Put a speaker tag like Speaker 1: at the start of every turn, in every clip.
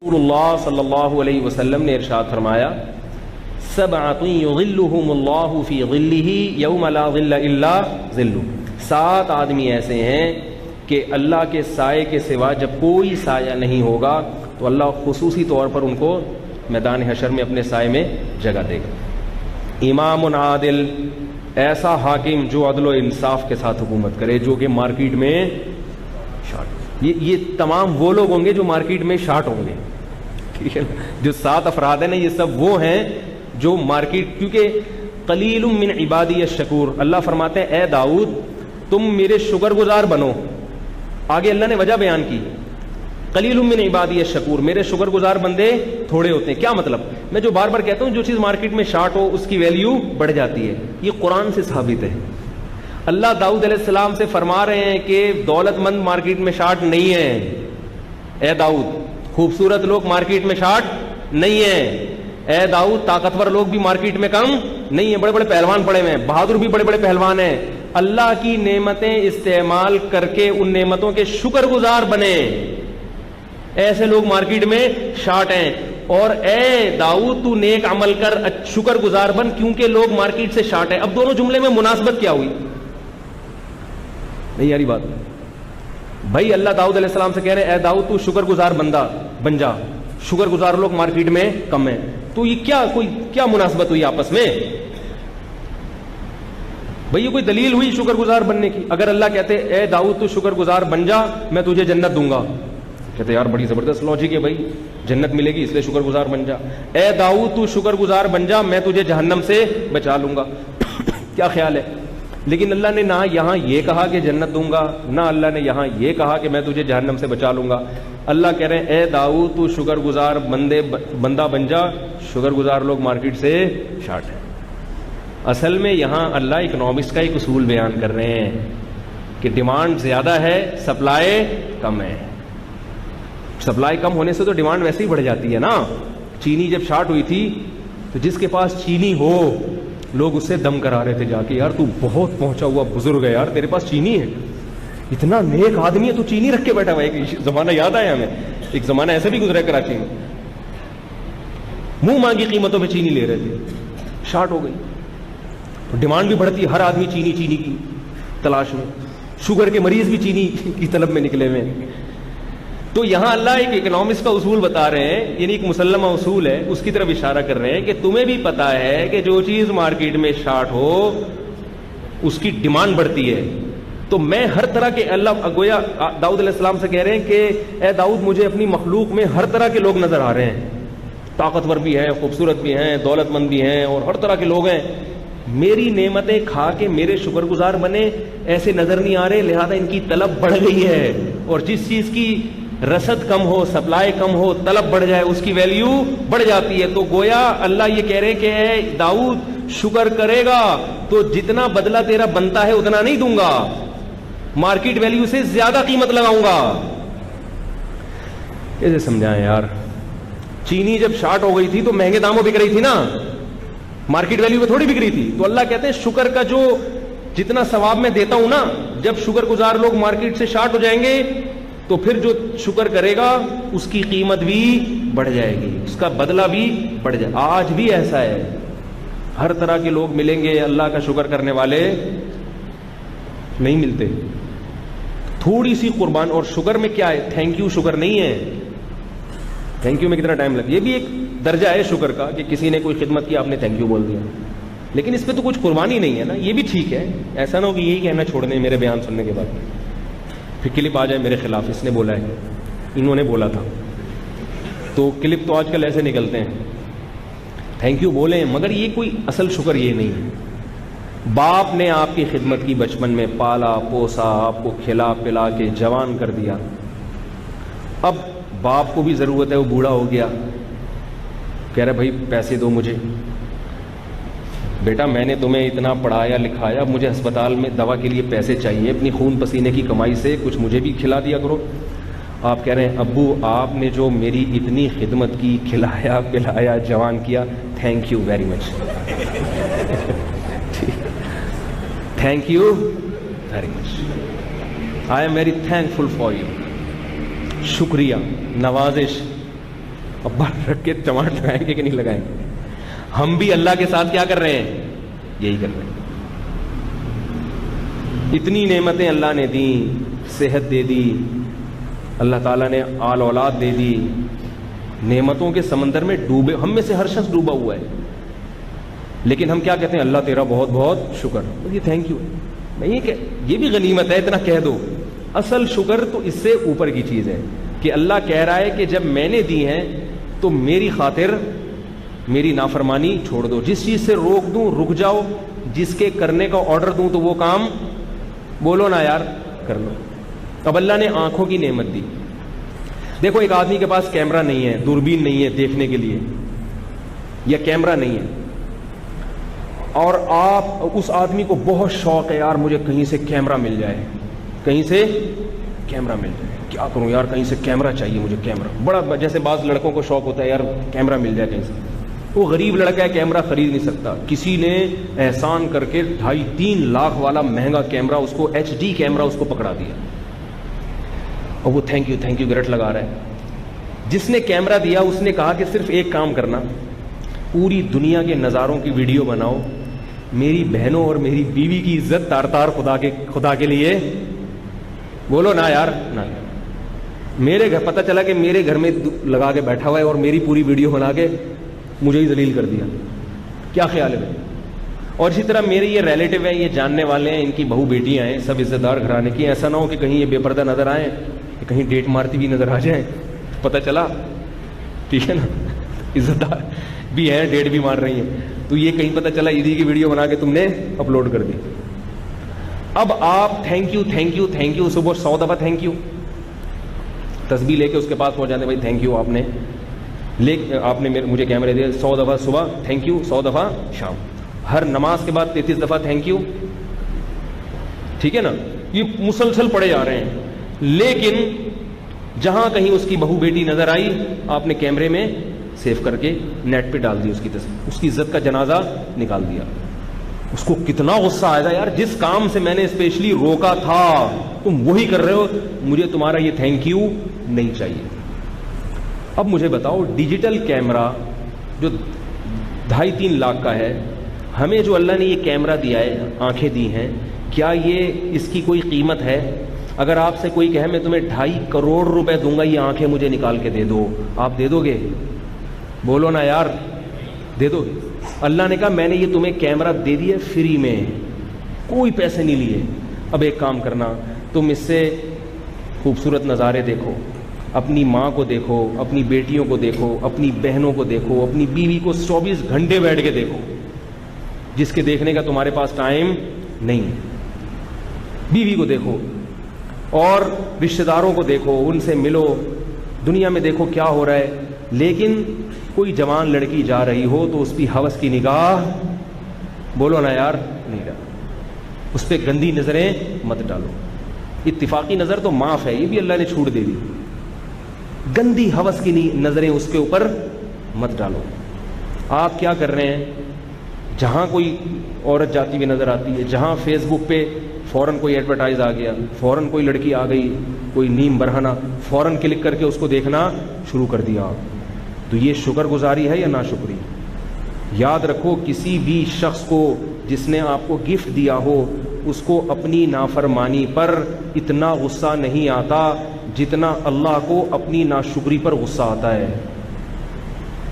Speaker 1: رسول اللہ صلی اللہ علیہ وسلم نے ارشاد فرمایا سبعۃ یظلھم اللہ فی ظلہ یوم لا ظل الا ظلہ، 7 آدمی ایسے ہیں کہ اللہ کے سائے کے سوا جب کوئی سایہ نہیں ہوگا تو اللہ خصوصی طور پر ان کو میدان حشر میں اپنے سائے میں جگہ دے گا۔ امام عادل، ایسا حاکم جو عدل و انصاف کے ساتھ حکومت کرے، جو کہ مارکیٹ میں شارٹ، یہ تمام وہ لوگ ہوں گے جو مارکیٹ میں شارٹ ہوں گے، ٹھیک ہے۔ جو 7 افراد ہیں نا، یہ سب وہ ہیں جو مارکیٹ، کیونکہ قلیل من عبادی الشکور، اللہ فرماتے ہیں اے داؤد تم میرے شکر گزار بنو۔ آگے اللہ نے وجہ بیان کی، قلیل من عبادی الشکور، میرے شکر گزار بندے تھوڑے ہوتے ہیں۔ کیا مطلب؟ میں جو بار بار کہتا ہوں جو چیز مارکیٹ میں شارٹ ہو اس کی ویلیو بڑھ جاتی ہے، یہ قرآن سے ثابت ہے۔ اللہ داؤد علیہ السلام سے فرما رہے ہیں کہ دولت مند مارکیٹ میں شارٹ نہیں ہے، اے داؤد خوبصورت لوگ مارکیٹ میں شارٹ نہیں ہیں، اے داؤد طاقتور لوگ بھی مارکیٹ میں کم نہیں ہیں، بڑے بڑے پہلوان پڑے ہوئے ہیں، بہادر بھی بڑے بڑے پہلوان ہیں۔ اللہ کی نعمتیں استعمال کر کے ان نعمتوں کے شکر گزار بنے، ایسے لوگ مارکیٹ میں شارٹ ہیں۔ اور اے داؤد تو نیک عمل کر، شکر گزار بن، کیونکہ لوگ مارکیٹ سے شارٹ ہیں۔ اب دونوں جملے میں مناسبت کیا ہوئی؟ نہیں یاری بات بھائی، اللہ داؤد علیہ السلام سے کہہ رہے ہیں اے داؤد تو شکر گزار بندہ بن جا، شکر گزار لوگ مارکیٹ میں کم ہیں، تو یہ کیا مناسبت ہوئی آپس میں؟ بھئی یہ کوئی دلیل ہوئی شکر گزار بننے کی؟ اگر اللہ کہتے اے داؤد تو شکر گزار بن جا میں تجھے جنت دوں گا، کہتے یار بڑی زبردست لاجک ہے بھائی، جنت ملے گی اس لیے شکر گزار بن جا۔ اے داؤد تو شکر گزار بن جا میں تجھے جہنم سے بچا لوں گا، کیا خیال ہے؟ لیکن اللہ نے نہ یہاں یہ کہا کہ جنت دوں گا، نہ اللہ نے یہاں یہ کہا کہ میں تجھے جہنم سے بچا لوں گا۔ اللہ کہہ رہے ہیں اے داؤد تو شکر گزار بندہ بن جا، شکر گزار لوگ مارکیٹ سے شارٹ ہیں۔ اصل میں یہاں اللہ اکنامکس کا ایک اصول بیان کر رہے ہیں کہ ڈیمانڈ زیادہ ہے، سپلائی کم ہے۔ سپلائی کم ہونے سے تو ڈیمانڈ ویسے ہی بڑھ جاتی ہے نا۔ چینی جب شارٹ ہوئی تھی تو جس کے پاس چینی ہو لوگ اس سے دم کرا رہے تھے جا کے، یار تو بہت پہنچا ہوا بزرگ ہے یار، تیرے پاس چینی ہے، اتنا نیک آدمی ہے تو چینی رکھ کے بیٹھا ہوا ہے۔ ایک زمانہ یاد آیا ہمیں، ایک زمانہ ایسا بھی گزرا کراچی میں، منہ مانگی قیمتوں پہ چینی لے رہے تھے، شارٹ ہو گئی تو ڈیمانڈ بھی بڑھتی ہے، ہر آدمی چینی کی تلاش میں، شوگر کے مریض بھی چینی کی طلب میں نکلے ہوئے ہیں۔ تو یہاں اللہ ایک اکنامکس کا اصول بتا رہے ہیں، یعنی ایک مسلمہ اصول ہے، اس کی طرف اشارہ کر رہے ہیں کہ تمہیں بھی پتا ہے کہ جو چیز مارکیٹ میں شارٹ ہو اس کی ڈیمانڈ بڑھتی ہے۔ تو میں ہر طرح کے، اللہ گویا داؤد علیہ السلام سے کہہ رہے ہیں کہ اے داؤد مجھے اپنی مخلوق میں ہر طرح کے لوگ نظر آ رہے ہیں، طاقتور بھی ہیں، خوبصورت بھی ہیں، دولت مند بھی ہیں، اور ہر طرح کے لوگ ہیں، میری نعمتیں کھا کے میرے شکر گزار بنے ایسے نظر نہیں آ رہے، لہذا ان کی طلب بڑھ گئی ہے، اور جس چیز کی رسد کم ہو، سپلائی کم ہو، طلب بڑھ جائے، اس کی ویلیو بڑھ جاتی ہے۔ تو گویا اللہ یہ کہہ رہے کہ اے داؤد شکر کرے گا تو جتنا بدلہ تیرا بنتا ہے اتنا نہیں دوں گا، مارکیٹ ویلیو سے زیادہ قیمت لگاؤں گا۔ کیسے سمجھائیں یار؟ چینی جب شارٹ ہو گئی تھی تو مہنگے داموں بک رہی تھی نا، مارکیٹ ویلیو میں تھوڑی بک رہی تھی۔ تو اللہ کہتے ہیں شکر کا جو جتنا ثواب میں دیتا ہوں نا، جب شکر گزار لوگ مارکیٹ سے شارٹ ہو جائیں گے تو پھر جو شکر کرے گا اس کی قیمت بھی بڑھ جائے گی، اس کا بدلہ بھی بڑھ جائے گا۔ آج بھی ایسا ہے، ہر طرح کے لوگ ملیں گے، اللہ کا شکر کرنے والے نہیں ملتے۔ تھوڑی سی قربان، اور شکر میں کیا ہے؟ تھینک یو شکر نہیں ہے، تھینک یو میں کتنا ٹائم لگا، یہ بھی ایک درجہ ہے شکر کا کہ کسی نے کوئی خدمت کی آپ نے تھینک یو بول دیا، لیکن اس پہ تو کچھ قربانی نہیں ہے نا، یہ بھی ٹھیک ہے، ایسا نہ ہو کہ یہی کہنا چھوڑ دیں میرے بیان سننے کے بعد، پھر کلپ آ جائے میرے خلاف، اس نے بولا ہے، انہوں نے بولا تھا، تو کلپ تو آج کل ایسے نکلتے ہیں، تھینک یو بولیں، مگر یہ کوئی اصل شکر یہ نہیں ہے۔ باپ نے آپ کی خدمت کی، بچپن میں پالا پوسا، آپ کو کھلا پلا کے جوان کر دیا، اب باپ کو بھی ضرورت ہے، وہ بوڑھا ہو گیا، کہہ رہا بھائی پیسے دو مجھے، بیٹا میں نے تمہیں اتنا پڑھایا لکھایا، مجھے ہسپتال میں دوا کے لیے پیسے چاہیے، اپنی خون پسینے کی کمائی سے کچھ مجھے بھی کھلا دیا کرو۔ آپ کہہ رہے ہیں ابو آپ نے جو میری اتنی خدمت کی، کھلایا پلایا، جوان کیا، thank you very much, thank you very much, I am very thankful for you, شکریہ، نوازش، ابا رکھ کے ٹماٹر لگائیں گے کہ نہیں لگائیں گے؟ ہم بھی اللہ کے ساتھ کیا کر رہے ہیں؟ یہی کر رہے ہیں. اتنی نعمتیں اللہ نے دی، صحت دے دی، اللہ تعالیٰ نے آل اولاد دے دی، نعمتوں کے سمندر میں ڈوبے، ہم میں سے ہر شخص ڈوبا ہوا ہے، لیکن ہم کیا کہتے ہیں؟ اللہ تیرا بہت بہت شکر. یہ تھینک یو نہیں کہ یہ بھی غنیمت ہے، اتنا کہہ دو. اصل شکر تو اس سے اوپر کی چیز ہے کہ اللہ کہہ رہا ہے کہ جب میں نے دی ہیں تو میری خاطر میری نافرمانی چھوڑ دو، جس چیز سے روک دوں رک جاؤ، جس کے کرنے کا آرڈر دوں تو وہ کام بولو نا یار کر لو. اب اللہ نے آنکھوں کی نعمت دی. دیکھو ایک آدمی کے پاس کیمرہ نہیں ہے، دوربین نہیں ہے دیکھنے کے لیے، یا کیمرہ نہیں ہے، اور آپ اس آدمی کو بہت شوق ہے یار مجھے کہیں سے کیمرہ مل جائے، کہیں سے کیمرہ مل جائے، کیا کروں یار کہیں سے کیمرہ چاہیے مجھے، کیمرہ بڑا، جیسے بعض لڑکوں کو شوق ہوتا ہے یار کیمرہ مل جائے کہیں سے. وہ غریب لڑکا ہے، کیمرہ خرید نہیں سکتا، کسی نے احسان کر کے 2.5-3 لاکھ والا مہنگا کیمرہ، اس کو HD کیمرہ اس کو پکڑا دیا، اور وہ تھینک یو گرٹ لگا رہا ہے. جس نے کیمرہ دیا اس نے کہا کہ صرف ایک کام کرنا، پوری دنیا کے نظاروں کی ویڈیو بناؤ، میری بہنوں اور میری بیوی کی عزت تار خدا کے لیے بولو نا یار. نا میرے گھر پتہ چلا کہ میرے گھر میں لگا کے بیٹھا ہوا ہے اور میری پوری ویڈیو بنا کے مجھے ہی ذلیل کر دیا، کیا خیال ہے؟ اور اسی طرح میرے یہ ریلیٹو ہیں، یہ جاننے والے ہیں، ان کی بہو بیٹیاں ہیں، سب عزت دار گھرانے کی، ایسا نہ ہو کہ کہیں یہ بے پردہ نظر آئیں، کہیں ڈیٹ مارتی بھی نظر آ جائیں، پتہ چلا، ٹھیک ہے نا، عزت دار بھی ہیں ڈیٹ بھی مار رہی ہیں، تو یہ کہیں پتہ چلا عیدی کی ویڈیو بنا کے تم نے اپلوڈ کر دی. اب آپ تھینک یو صبح 100 دفعہ تھینک یو، تسبیح لے کے اس کے پاس پہنچ جاتے ہیں، بھائی تھینک یو آپ نے مجھے کیمرے دیا، 100 دفعہ صبح تھینک یو، 100 دفعہ شام، ہر نماز کے بعد 33 دفعہ تھینک یو، ٹھیک ہے نا. یہ مسلسل پڑے جا رہے ہیں. لیکن جہاں کہیں اس کی بہو بیٹی نظر آئی آپ نے کیمرے میں سیو کر کے نیٹ پہ ڈال دی اس کی تصویر، اس کی عزت کا جنازہ نکال دیا. اس کو کتنا غصہ آئے گا یار، جس کام سے میں نے اسپیشلی روکا تھا تم وہی کر رہے ہو، مجھے تمہارا یہ تھینک یو نہیں چاہیے. اب مجھے بتاؤ ڈیجیٹل کیمرہ جو 2.5-3 لاکھ کا ہے، ہمیں جو اللہ نے یہ کیمرہ دیا ہے، آنکھیں دی ہیں، کیا یہ اس کی کوئی قیمت ہے؟ اگر آپ سے کوئی کہے میں تمہیں 2.5 کروڑ روپے دوں گا یہ آنکھیں مجھے نکال کے دے دو، آپ دے دو گے؟ بولو نا یار، دے دو گے؟ اللہ نے کہا میں نے یہ تمہیں کیمرہ دے دیا فری میں، کوئی پیسے نہیں لیے. اب ایک کام کرنا، تم اس سے خوبصورت نظارے دیکھو، اپنی ماں کو دیکھو، اپنی بیٹیوں کو دیکھو، اپنی بہنوں کو دیکھو، اپنی بیوی کو 24 گھنٹے بیٹھ کے دیکھو، جس کے دیکھنے کا تمہارے پاس ٹائم نہیں ہے. بیوی کو دیکھو اور رشتہ داروں کو دیکھو، ان سے ملو، دنیا میں دیکھو کیا ہو رہا ہے. لیکن کوئی جوان لڑکی جا رہی ہو تو اس کی ہوس کی نگاہ بولو نا یار نہیں ڈالو، اس پہ گندی نظریں مت ڈالو. اتفاقی نظر تو معاف ہے، یہ بھی اللہ نے چھوٹ دے دی، گندی ہوس کی نظریں اس کے اوپر مت ڈالو. آپ کیا کر رہے ہیں؟ جہاں کوئی عورت جاتی ہوئی نظر آتی ہے، جہاں فیس بک پہ فوراً کوئی ایڈورٹائز آ گیا، فوراً کوئی لڑکی آ گئی، کوئی نیم برہنہ، فوراً کلک کر کے اس کو دیکھنا شروع کر دیا. تو یہ شکر گزاری ہے یا ناشکری؟ یاد رکھو کسی بھی شخص کو جس نے آپ کو گفٹ دیا ہو اس کو اپنی نافرمانی پر اتنا غصہ نہیں آتا جتنا اللہ کو اپنی ناشکری پر غصہ آتا ہے.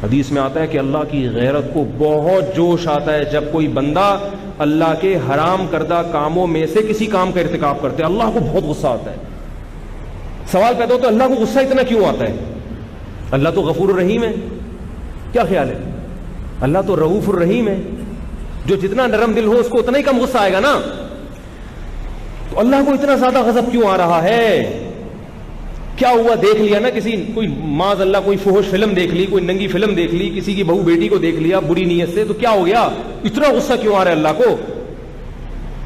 Speaker 1: حدیث میں آتا ہے کہ اللہ کی غیرت کو بہت جوش آتا ہے جب کوئی بندہ اللہ کے حرام کردہ کاموں میں سے کسی کام کا ارتکاب کرتے ہیں، اللہ کو بہت غصہ آتا ہے. سوال پیدا ہوتا ہے اللہ کو غصہ اتنا کیوں آتا ہے؟ اللہ تو غفور الرحیم ہے، کیا خیال ہے؟ اللہ تو رؤوف الرحیم ہے، جو جتنا نرم دل ہو اس کو اتنا ہی کم غصہ آئے گا نا. تو اللہ کو اتنا زیادہ غضب کیوں آ رہا ہے؟ کیا ہوا؟ دیکھ لیا نا کسی، کوئی معاذ اللہ کوئی فحش فلم دیکھ لی، کوئی ننگی فلم دیکھ لی، کسی کی بہو بیٹی کو دیکھ لیا بری نیت سے، تو کیا ہو گیا؟ اتنا غصہ کیوں آ رہا ہے اللہ کو؟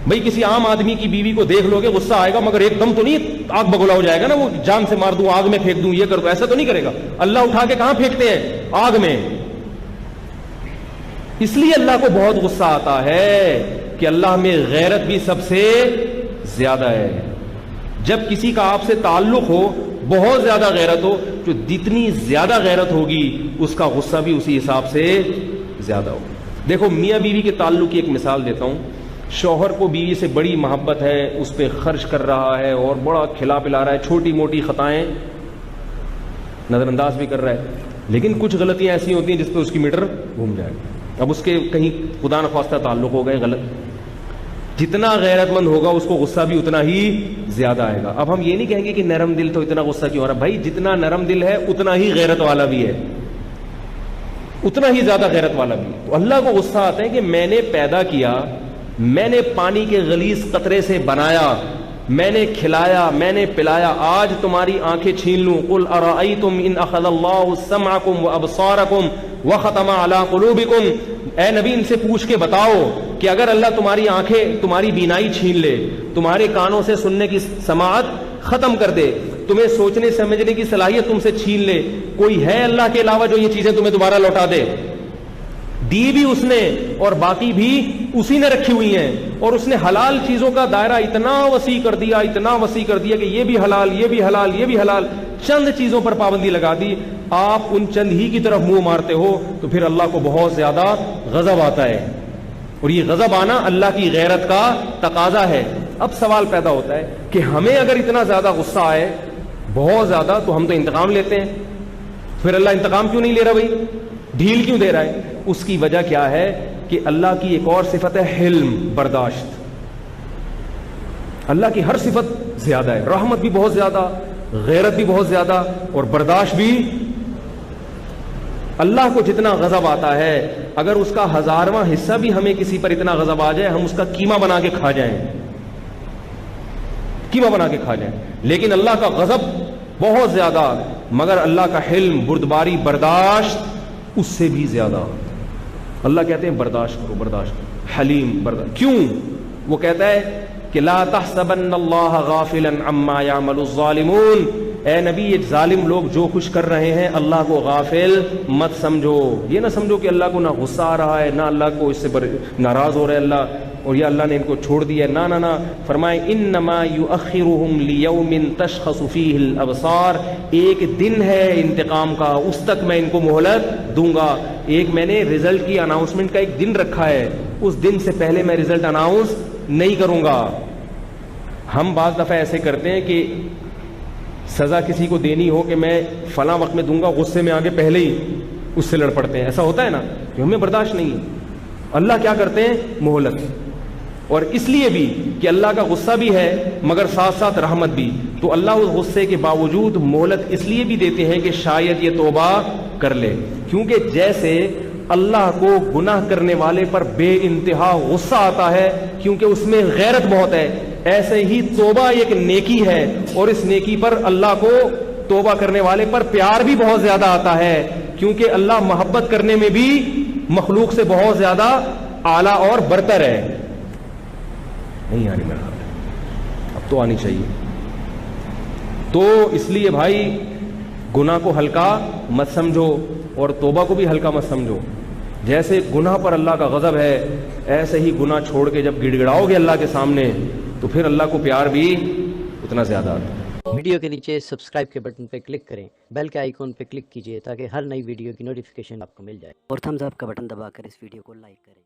Speaker 1: بھائی کسی عام آدمی کی بیوی کو دیکھ لو گے غصہ آئے گا، مگر ایک دم تو نہیں آگ بگولا ہو جائے گا نا، وہ جان سے مار دوں، آگ میں پھینک دوں، یہ کر دوں، ایسا تو نہیں کرے گا. اللہ اٹھا کے کہاں پھینکتے ہیں؟ آگ میں. اس لیے اللہ کو بہت غصہ آتا ہے کہ اللہ میں غیرت بھی سب سے زیادہ ہے. جب کسی کا آپ سے تعلق ہو، بہت زیادہ غیرت ہو، جو جتنی زیادہ غیرت ہوگی اس کا غصہ بھی اسی حساب سے زیادہ ہوگا۔ دیکھو میاں بیوی کے تعلق کی ایک مثال دیتا ہوں۔ شوہر کو بیوی سے بڑی محبت ہے، اس پہ خرچ کر رہا ہے اور بڑا کھلا پلا رہا ہے، چھوٹی موٹی خطائیں نظر انداز بھی کر رہا ہے، لیکن کچھ غلطیاں ایسی ہوتی ہیں جس پہ اس کی میٹر گھوم جائے گا۔ اب اس کے کہیں خدا نخواستہ تعلق ہو گئے غلط، جتنا غیرت مند ہوگا اس کو غصہ بھی اتنا ہی زیادہ آئے گا۔ اب ہم یہ نہیں کہیں گے کہ نرم دل تو اتنا غصہ کیوں آ رہا، بھائی جتنا نرم دل ہے اتنا ہی غیرت والا بھی ہے، اتنا ہی زیادہ غیرت والا بھی ہے۔ تو اللہ کو غصہ آتا ہے کہ میں نے پیدا کیا، میں نے پانی کے غلیظ قطرے سے بنایا، میں نے کھلایا، میں نے پلایا، آج تمہاری آنکھیں چھین لوں۔ قل ارأیتم ان اخذ اللہ سمعکم وابصارکم وختم علی قلوبکم، اے نبی ان سے پوچھ کے بتاؤ کہ اگر اللہ تمہاری آنکھیں، تمہاری بینائی چھین لے، تمہارے کانوں سے سننے کی سماعت ختم کر دے، تمہیں سوچنے سمجھنے کی صلاحیت تم سے چھین لے، کوئی ہے اللہ کے علاوہ جو یہ چیزیں تمہیں دوبارہ لوٹا دے؟ دی بھی اس نے اور باقی بھی اسی نے رکھی ہوئی ہیں، اور اس نے حلال چیزوں کا دائرہ اتنا وسیع کر دیا، اتنا وسیع کر دیا کہ یہ بھی حلال، یہ بھی حلال، یہ بھی حلال، چند چیزوں پر پابندی لگا دی۔ آپ ان چند ہی کی طرف منہ مارتے ہو تو پھر اللہ کو بہت زیادہ غضب آتا ہے، اور یہ غضب آنا اللہ کی غیرت کا تقاضا ہے۔ اب سوال پیدا ہوتا ہے کہ ہمیں اگر اتنا زیادہ غصہ آئے، بہت زیادہ، تو ہم تو انتقام لیتے ہیں، پھر اللہ انتقام کیوں نہیں لے رہا بھائی، ڈھیل کیوں دے رہا ہے؟ اس کی وجہ کیا ہے کہ اللہ کی ایک اور صفت ہے حلم، برداشت۔ اللہ کی ہر صفت زیادہ ہے، رحمت بھی بہت زیادہ، غیرت بھی بہت زیادہ، اور برداشت بھی۔ اللہ کو جتنا غضب آتا ہے، اگر اس کا 1000واں حصہ بھی ہمیں کسی پر اتنا غضب آ جائے، ہم اس کا قیمہ بنا کے کھا جائیں، قیمہ بنا کے کھا جائیں، لیکن اللہ کا غضب بہت زیادہ، مگر اللہ کا حلم، بردباری، برداشت اس سے بھی زیادہ۔ اللہ کہتے ہیں برداشت کرو، برداشت کرو، حلیم، برداشت۔ کیوں؟ وہ کہتا ہے کہ لا تحسبن اللہ غافلا عما يعمل الظالمون، اے نبی یہ ظالم لوگ جو کچھ کر رہے ہیں اللہ کو غافل مت سمجھو۔ یہ نہ سمجھو کہ اللہ کو نہ غصہ آ رہا ہے، نہ اللہ کو اس سے ناراض ہو رہا ہے اللہ، اور یہ اللہ نے ان کو چھوڑ دیا ہے، نہ نہ نہ۔ فرمائے انما یؤخرهم لیوم تشخص فیہ الابصار، ایک دن ہے انتقام کا، اس تک میں ان کو مہلت دوں گا۔ ایک میں نے رزلٹ کی اناؤنسمنٹ کا ایک دن رکھا ہے، اس دن سے پہلے میں رزلٹ اناؤنس نہیں کروں گا۔ ہم بعض دفعہ ایسے کرتے ہیں کہ سزا کسی کو دینی ہو کہ میں فلاں وقت میں دوں گا، غصے میں آگے پہلے ہی اس سے لڑ پڑتے ہیں، ایسا ہوتا ہے نا، کہ ہمیں برداشت نہیں ہے۔ اللہ کیا کرتے ہیں؟ مہلت، اور اس لیے بھی کہ اللہ کا غصہ بھی ہے مگر ساتھ ساتھ رحمت بھی، تو اللہ اس غصے کے باوجود مہلت اس لیے بھی دیتے ہیں کہ شاید یہ توبہ کر لے، کیونکہ جیسے اللہ کو گناہ کرنے والے پر بے انتہا غصہ آتا ہے کیونکہ اس میں غیرت بہت ہے، ایسے ہی توبہ ایک نیکی ہے، اور اس نیکی پر اللہ کو توبہ کرنے والے پر پیار بھی بہت زیادہ آتا ہے، کیونکہ اللہ محبت کرنے میں بھی مخلوق سے بہت زیادہ اعلیٰ اور برتر ہے۔ نہیں آنی میرا خیال ہے، اب تو آنی چاہیے۔ تو اس لیے بھائی گناہ کو ہلکا مت سمجھو اور توبہ کو بھی ہلکا مت سمجھو۔ جیسے گناہ پر اللہ کا غضب ہے، ایسے ہی گناہ چھوڑ کے جب گڑ گڑاؤ گے اللہ کے سامنے تو پھر اللہ کو پیار بھی اتنا زیادہ آتا ہے۔
Speaker 2: ویڈیو کے نیچے سبسکرائب کے بٹن پہ کلک کریں، بیل کے آئیکن پہ کلک کیجئے تاکہ ہر نئی ویڈیو کی نوٹیفیکیشن آپ کو مل جائے، اور تھمز اپ کا بٹن دبا کر اس ویڈیو کو لائک کریں۔